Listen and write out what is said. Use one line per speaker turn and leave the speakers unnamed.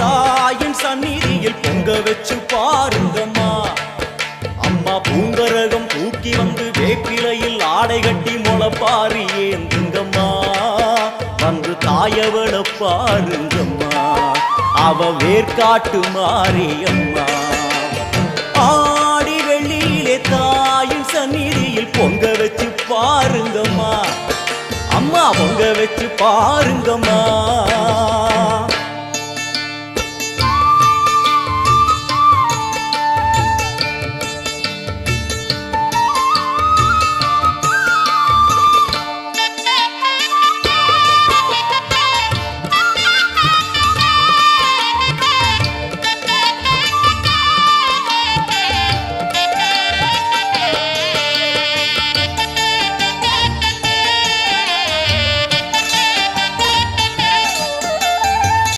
தாயின் சந்நிதியில் பொங்க வச்சு பாருங்கம்மா. அம்மா பூங்கரகம் தூக்கி வந்து வேப்பிலையில் ஆடை கட்டி முளப்பாரி ஏந்துங்கம்மா. வந்து தாயவள பாருங்கம்மா, அவ வேர்காட்டு மாரியம்மா. ஆடி வெள்ளியிலே தாயின் சந்நிதியில் பொங்க வச்சு பாருங்கம்மா. அம்மா பொங்க வச்சு பாருங்கம்மா.